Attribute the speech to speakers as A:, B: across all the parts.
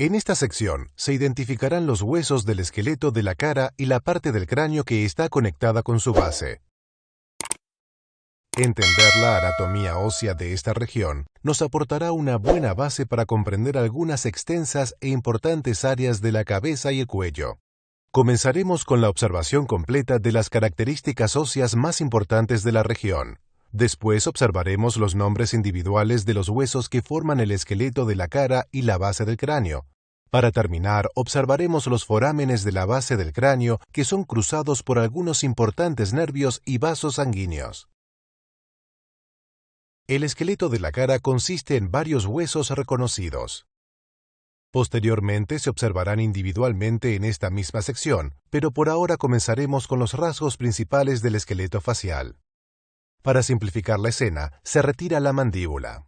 A: En esta sección se identificarán los huesos del esqueleto de la cara y la parte del cráneo que está conectada con su base. Entender la anatomía ósea de esta región nos aportará una buena base para comprender algunas extensas e importantes áreas de la cabeza y el cuello. Comenzaremos con la observación completa de las características óseas más importantes de la región. Después observaremos los nombres individuales de los huesos que forman el esqueleto de la cara y la base del cráneo. Para terminar, observaremos los forámenes de la base del cráneo que son cruzados por algunos importantes nervios y vasos sanguíneos. El esqueleto de la cara consiste en varios huesos reconocidos. Posteriormente se observarán individualmente en esta misma sección, pero por ahora comenzaremos con los rasgos principales del esqueleto facial. Para simplificar la escena, se retira la mandíbula.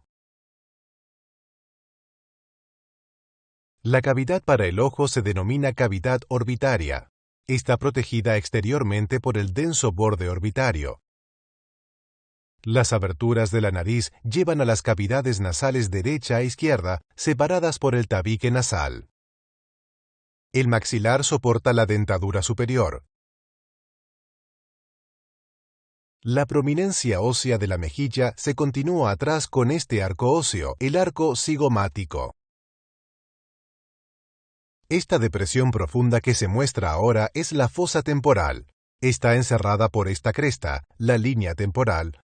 A: La cavidad para el ojo se denomina cavidad orbitaria. Está protegida exteriormente por el denso borde orbitario. Las aberturas de la nariz llevan a las cavidades nasales derecha e izquierda, separadas por el tabique nasal. El maxilar soporta la dentadura superior. La prominencia ósea de la mejilla se continúa atrás con este arco óseo, el arco cigomático. Esta depresión profunda que se muestra ahora es la fosa temporal. Está encerrada por esta cresta, la línea temporal,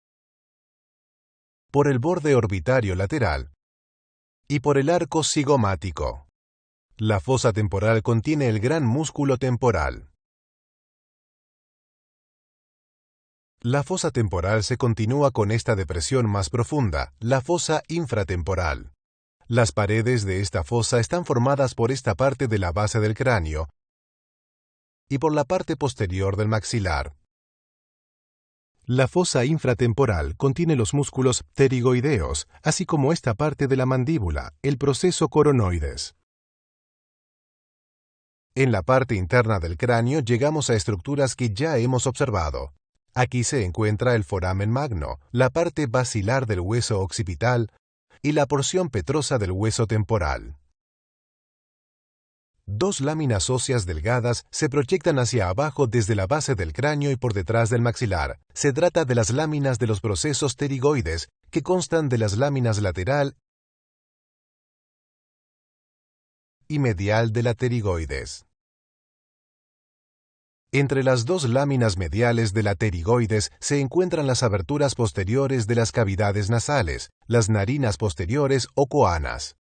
A: por el borde orbitario lateral y por el arco cigomático. La fosa temporal contiene el gran músculo temporal. La fosa temporal se continúa con esta depresión más profunda, la fosa infratemporal. Las paredes de esta fosa están formadas por esta parte de la base del cráneo y por la parte posterior del maxilar. La fosa infratemporal contiene los músculos pterigoideos, así como esta parte de la mandíbula, el proceso coronoides. En la parte interna del cráneo llegamos a estructuras que ya hemos observado. Aquí se encuentra el foramen magno, la parte basilar del hueso occipital y la porción petrosa del hueso temporal. Dos láminas óseas delgadas se proyectan hacia abajo desde la base del cráneo y por detrás del maxilar. Se trata de las láminas de los procesos pterigoides, que constan de las láminas lateral y medial de la pterigoides. Entre las dos láminas mediales de la pterigoides se encuentran las aberturas posteriores de las cavidades nasales, las narinas posteriores o coanas.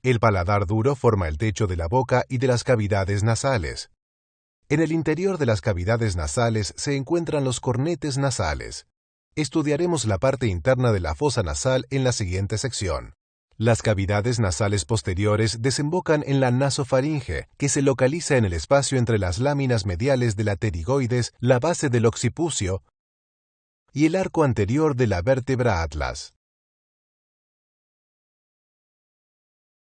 A: El paladar duro forma el techo de la boca y de las cavidades nasales. En el interior de las cavidades nasales se encuentran los cornetes nasales. Estudiaremos la parte interna de la fosa nasal en la siguiente sección. Las cavidades nasales posteriores desembocan en la nasofaringe, que se localiza en el espacio entre las láminas mediales de la pterigoides, la base del occipucio y el arco anterior de la vértebra atlas.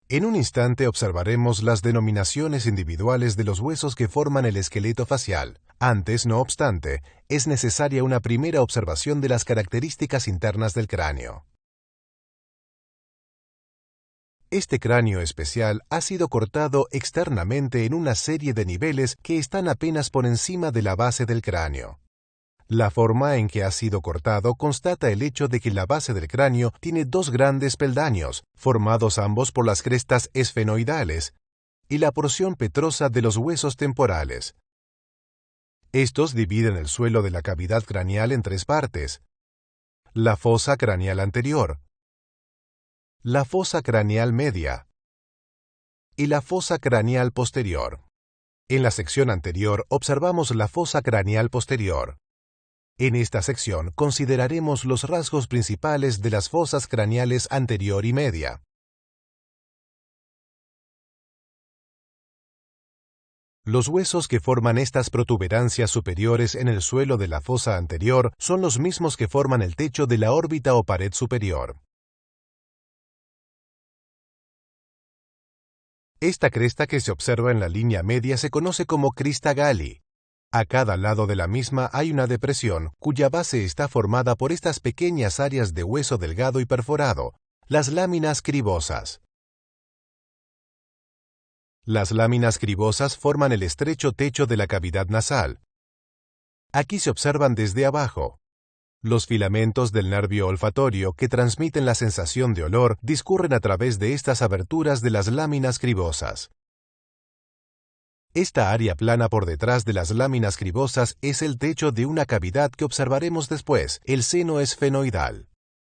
A: En un instante observaremos las denominaciones individuales de los huesos que forman el esqueleto facial. Antes, no obstante, es necesaria una primera observación de las características internas del cráneo. Este cráneo especial ha sido cortado externamente en una serie de niveles que están apenas por encima de la base del cráneo. La forma en que ha sido cortado constata el hecho de que la base del cráneo tiene dos grandes peldaños, formados ambos por las crestas esfenoidales y la porción petrosa de los huesos temporales. Estos dividen el suelo de la cavidad craneal en tres partes: la fosa craneal anterior, la fosa craneal media y la fosa craneal posterior. En la sección anterior observamos la fosa craneal posterior. En esta sección consideraremos los rasgos principales de las fosas craneales anterior y media. Los huesos que forman estas protuberancias superiores en el suelo de la fosa anterior son los mismos que forman el techo de la órbita o pared superior. Esta cresta que se observa en la línea media se conoce como crista Galli. A cada lado de la misma hay una depresión, cuya base está formada por estas pequeñas áreas de hueso delgado y perforado, las láminas cribosas. Las láminas cribosas forman el estrecho techo de la cavidad nasal. Aquí se observan desde abajo. Los filamentos del nervio olfatorio que transmiten la sensación de olor discurren a través de estas aberturas de las láminas cribosas. Esta área plana por detrás de las láminas cribosas es el techo de una cavidad que observaremos después, el seno esfenoidal.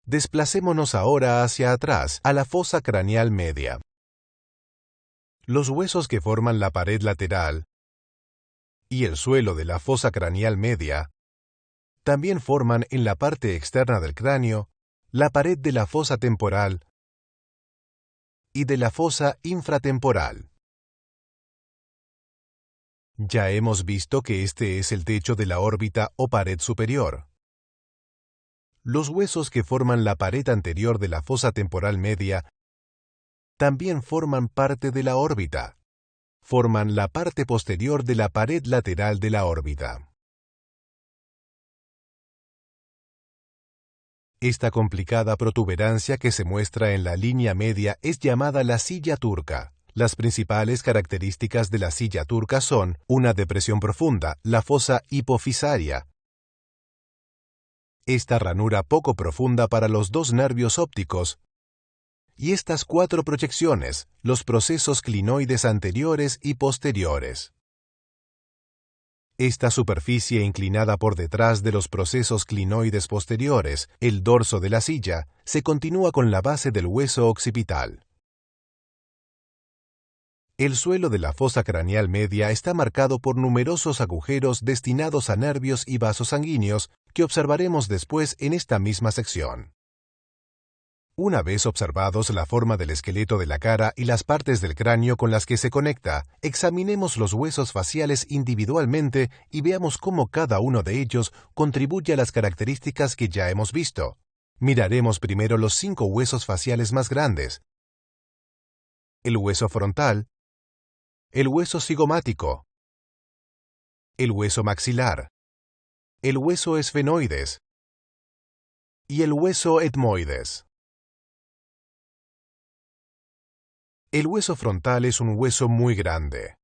A: Desplacémonos ahora hacia atrás, a la fosa craneal media. Los huesos que forman la pared lateral y el suelo de la fosa craneal media también forman en la parte externa del cráneo la pared de la fosa temporal y de la fosa infratemporal. Ya hemos visto que este es el techo de la órbita o pared superior. Los huesos que forman la pared anterior de la fosa temporal media también forman parte de la órbita. Forman la parte posterior de la pared lateral de la órbita. Esta complicada protuberancia que se muestra en la línea media es llamada la silla turca. Las principales características de la silla turca son una depresión profunda, la fosa hipofisaria, esta ranura poco profunda para los dos nervios ópticos, y estas 4 proyecciones, los procesos clinoides anteriores y posteriores. Esta superficie inclinada por detrás de los procesos clinoides posteriores, el dorso de la silla, se continúa con la base del hueso occipital. El suelo de la fosa craneal media está marcado por numerosos agujeros destinados a nervios y vasos sanguíneos que observaremos después en esta misma sección. Una vez observados la forma del esqueleto de la cara y las partes del cráneo con las que se conecta, examinemos los huesos faciales individualmente y veamos cómo cada uno de ellos contribuye a las características que ya hemos visto. Miraremos primero los 5 huesos faciales más grandes: el hueso frontal, el hueso cigomático, el hueso maxilar, el hueso esfenoides y el hueso etmoides. El hueso frontal es un hueso muy grande.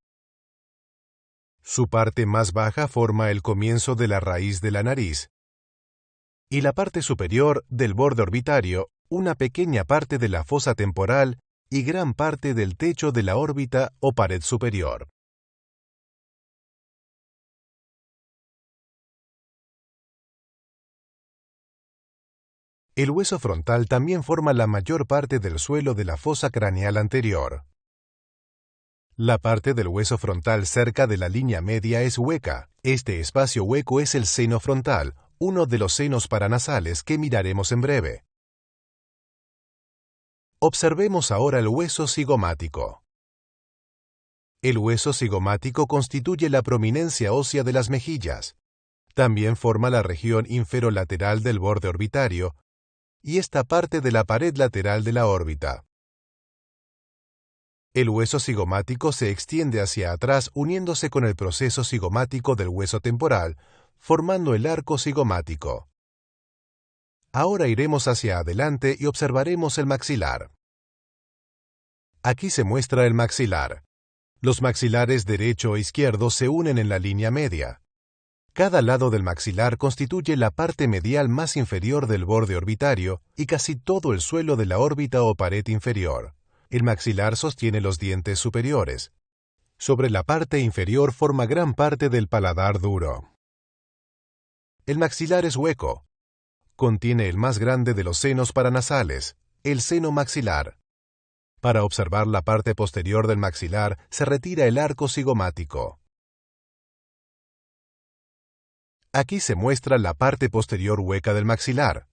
A: Su parte más baja forma el comienzo de la raíz de la nariz y la parte superior del borde orbitario, una pequeña parte de la fosa temporal y gran parte del techo de la órbita o pared superior. El hueso frontal también forma la mayor parte del suelo de la fosa craneal anterior. La parte del hueso frontal cerca de la línea media es hueca. Este espacio hueco es el seno frontal, uno de los senos paranasales que miraremos en breve. Observemos ahora el hueso cigomático. El hueso cigomático constituye la prominencia ósea de las mejillas. También forma la región inferolateral del borde orbitario y esta parte de la pared lateral de la órbita. El hueso cigomático se extiende hacia atrás uniéndose con el proceso cigomático del hueso temporal, formando el arco cigomático. Ahora iremos hacia adelante y observaremos el maxilar. Aquí se muestra el maxilar. Los maxilares derecho e izquierdo se unen en la línea media. Cada lado del maxilar constituye la parte medial más inferior del borde orbitario y casi todo el suelo de la órbita o pared inferior. El maxilar sostiene los dientes superiores. Sobre la parte inferior forma gran parte del paladar duro. El maxilar es hueco. Contiene el más grande de los senos paranasales, el seno maxilar. Para observar la parte posterior del maxilar se retira el arco cigomático. Aquí se muestra la parte posterior hueca del maxilar.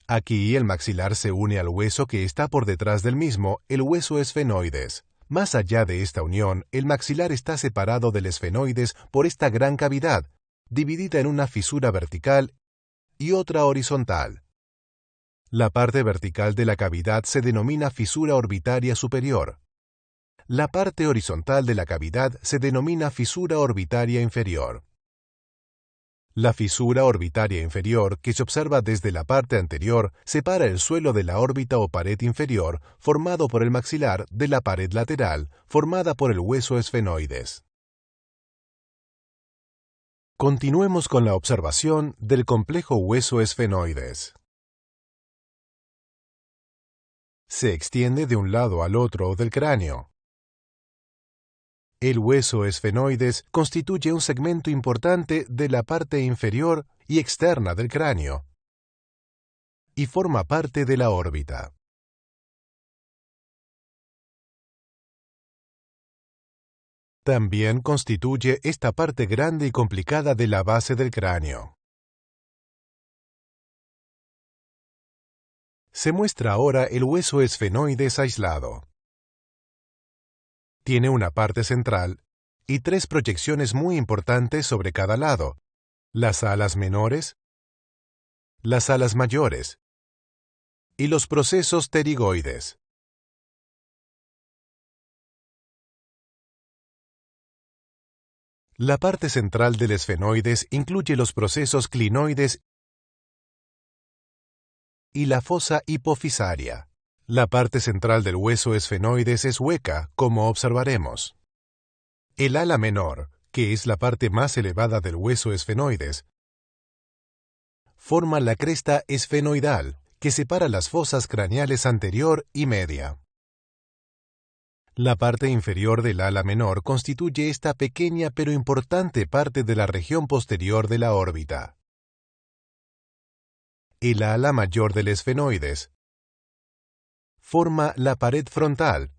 A: Aquí el maxilar se une al hueso que está por detrás del mismo, el hueso esfenoides. Más allá de esta unión, el maxilar está separado del esfenoides por esta gran cavidad, dividida en una fisura vertical y otra horizontal. La parte vertical de la cavidad se denomina fisura orbitaria superior. La parte horizontal de la cavidad se denomina fisura orbitaria inferior. La fisura orbitaria inferior, que se observa desde la parte anterior, separa el suelo de la órbita o pared inferior, formado por el maxilar, de la pared lateral, formada por el hueso esfenoides. Continuemos con la observación del complejo hueso esfenoides. Se extiende de un lado al otro del cráneo. El hueso esfenoides constituye un segmento importante de la parte inferior y externa del cráneo y forma parte de la órbita. También constituye esta parte grande y complicada de la base del cráneo. Se muestra ahora el hueso esfenoides aislado. Tiene una parte central y tres proyecciones muy importantes sobre cada lado: las alas menores, las alas mayores y los procesos pterigoides. La parte central del esfenoides incluye los procesos clinoides y la fosa hipofisaria. La parte central del hueso esfenoides es hueca, como observaremos. El ala menor, que es la parte más elevada del hueso esfenoides, forma la cresta esfenoidal, que separa las fosas craneales anterior y media. La parte inferior del ala menor constituye esta pequeña pero importante parte de la región posterior de la órbita. El ala mayor del esfenoides forma la pared frontal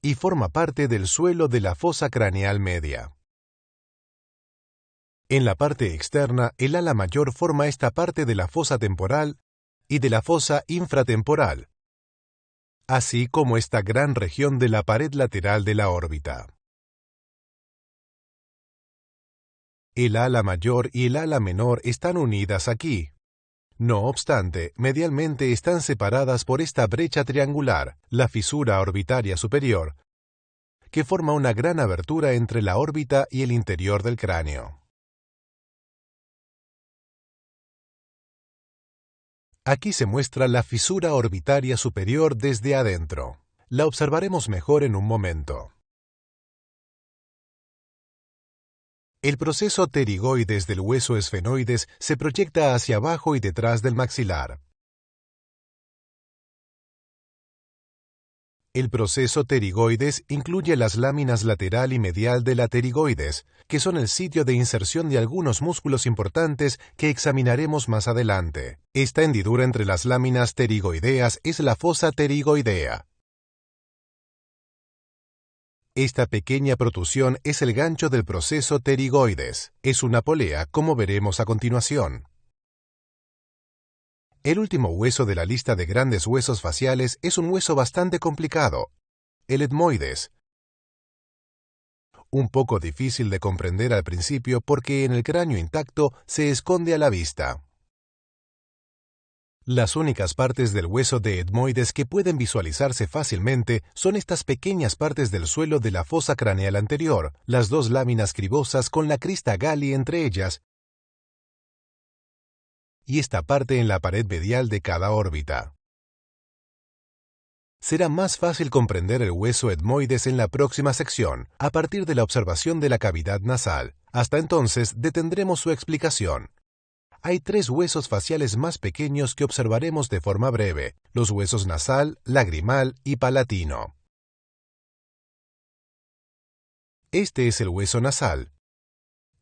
A: y forma parte del suelo de la fosa craneal media. En la parte externa, el ala mayor forma esta parte de la fosa temporal y de la fosa infratemporal, así como esta gran región de la pared lateral de la órbita. El ala mayor y el ala menor están unidas aquí. No obstante, medialmente están separadas por esta brecha triangular, la fisura orbitaria superior, que forma una gran abertura entre la órbita y el interior del cráneo. Aquí se muestra la fisura orbitaria superior desde adentro. La observaremos mejor en un momento. El proceso pterigoides del hueso esfenoides se proyecta hacia abajo y detrás del maxilar. El proceso pterigoides incluye las láminas lateral y medial de la pterigoides, que son el sitio de inserción de algunos músculos importantes que examinaremos más adelante. Esta hendidura entre las láminas pterigoideas es la fosa pterigoidea. Esta pequeña protusión es el gancho del proceso pterigoides. Es una polea, como veremos a continuación. El último hueso de la lista de grandes huesos faciales es un hueso bastante complicado, el etmoides. Un poco difícil de comprender al principio porque en el cráneo intacto se esconde a la vista. Las únicas partes del hueso de etmoides que pueden visualizarse fácilmente son estas pequeñas partes del suelo de la fosa craneal anterior, las dos láminas cribosas con la crista Galli entre ellas, y esta parte en la pared medial de cada órbita. Será más fácil comprender el hueso etmoides en la próxima sección, a partir de la observación de la cavidad nasal. Hasta entonces detendremos su explicación. Hay tres huesos faciales más pequeños que observaremos de forma breve: los huesos nasal, lagrimal y palatino. Este es el hueso nasal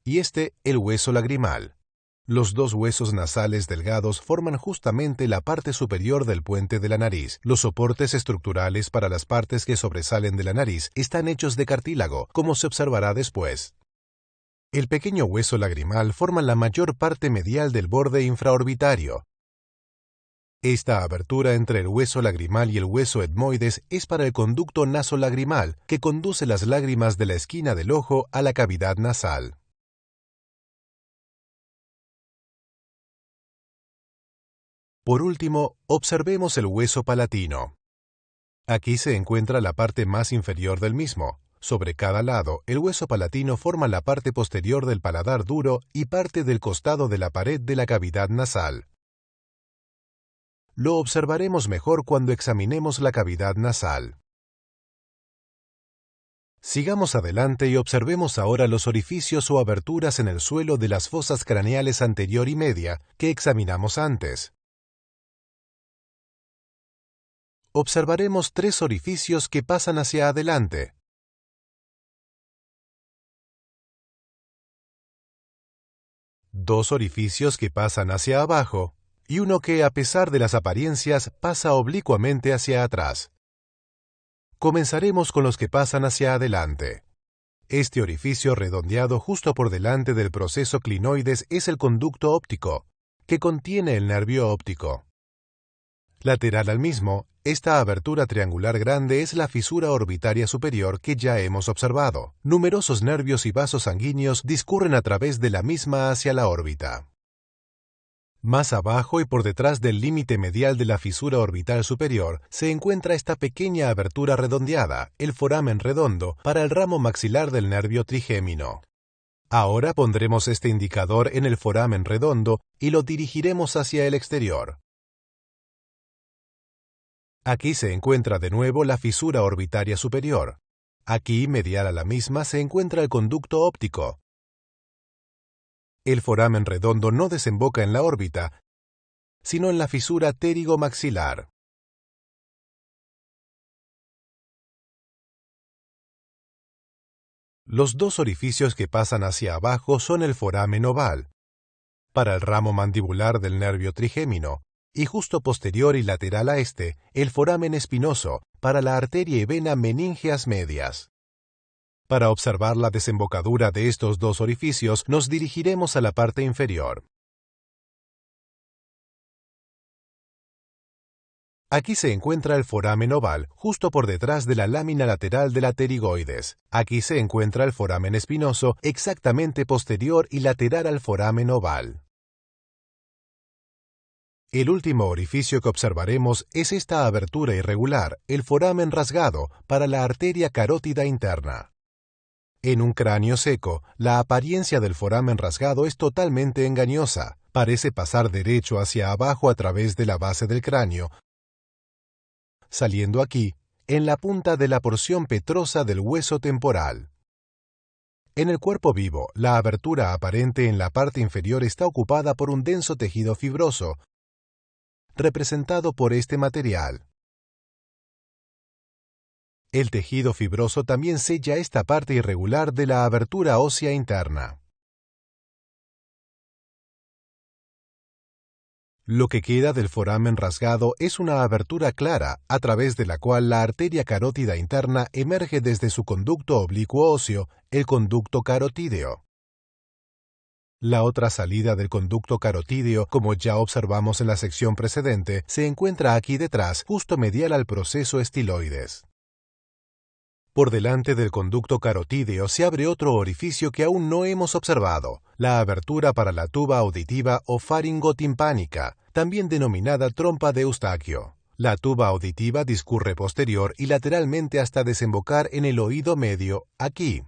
A: y este el hueso lagrimal. Los dos huesos nasales delgados forman justamente la parte superior del puente de la nariz. Los soportes estructurales para las partes que sobresalen de la nariz están hechos de cartílago, como se observará después. El pequeño hueso lagrimal forma la mayor parte medial del borde infraorbitario. Esta abertura entre el hueso lagrimal y el hueso etmoides es para el conducto nasolagrimal, que conduce las lágrimas de la esquina del ojo a la cavidad nasal. Por último, observemos el hueso palatino. Aquí se encuentra la parte más inferior del mismo. Sobre cada lado, el hueso palatino forma la parte posterior del paladar duro y parte del costado de la pared de la cavidad nasal. Lo observaremos mejor cuando examinemos la cavidad nasal. Sigamos adelante y observemos ahora los orificios o aberturas en el suelo de las fosas craneales anterior y media que examinamos antes. Observaremos 3 orificios que pasan hacia adelante. Dos orificios que pasan hacia abajo y uno que, a pesar de las apariencias, pasa oblicuamente hacia atrás. Comenzaremos con los que pasan hacia adelante. Este orificio redondeado justo por delante del proceso clinoides es el conducto óptico, que contiene el nervio óptico. Lateral al mismo, esta abertura triangular grande es la fisura orbitaria superior que ya hemos observado. Numerosos nervios y vasos sanguíneos discurren a través de la misma hacia la órbita. Más abajo y por detrás del límite medial de la fisura orbital superior se encuentra esta pequeña abertura redondeada, el foramen redondo, para el ramo maxilar del nervio trigémino. Ahora pondremos este indicador en el foramen redondo y lo dirigiremos hacia el exterior. Aquí se encuentra de nuevo la fisura orbitaria superior. Aquí, medial a la misma, se encuentra el conducto óptico. El foramen redondo no desemboca en la órbita, sino en la fisura pterigomaxilar. Los dos orificios que pasan hacia abajo son el foramen oval, para el ramo mandibular del nervio trigémino, y justo posterior y lateral a este, el foramen espinoso, para la arteria y vena meníngeas medias. Para observar la desembocadura de estos dos orificios, nos dirigiremos a la parte inferior. Aquí se encuentra el foramen oval, justo por detrás de la lámina lateral de la pterigoides. Aquí se encuentra el foramen espinoso, exactamente posterior y lateral al foramen oval. El último orificio que observaremos es esta abertura irregular, el foramen rasgado, para la arteria carótida interna. En un cráneo seco, la apariencia del foramen rasgado es totalmente engañosa. Parece pasar derecho hacia abajo a través de la base del cráneo, saliendo aquí, en la punta de la porción petrosa del hueso temporal. En el cuerpo vivo, la abertura aparente en la parte inferior está ocupada por un denso tejido fibroso, representado por este material. El tejido fibroso también sella esta parte irregular de la abertura ósea interna. Lo que queda del foramen rasgado es una abertura clara, a través de la cual la arteria carótida interna emerge desde su conducto oblicuo óseo, el conducto carotídeo. La otra salida del conducto carotídeo, como ya observamos en la sección precedente, se encuentra aquí detrás, justo medial al proceso estiloides. Por delante del conducto carotídeo se abre otro orificio que aún no hemos observado, la abertura para la tuba auditiva o faringotimpánica, también denominada trompa de Eustaquio. La tuba auditiva discurre posterior y lateralmente hasta desembocar en el oído medio, aquí.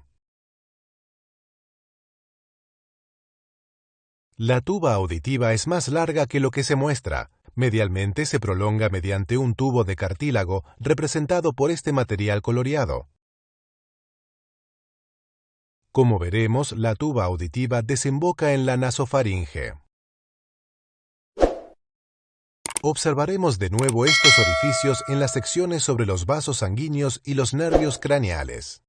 A: La tuba auditiva es más larga que lo que se muestra. Medialmente se prolonga mediante un tubo de cartílago representado por este material coloreado. Como veremos, la tuba auditiva desemboca en la nasofaringe. Observaremos de nuevo estos orificios en las secciones sobre los vasos sanguíneos y los nervios craneales.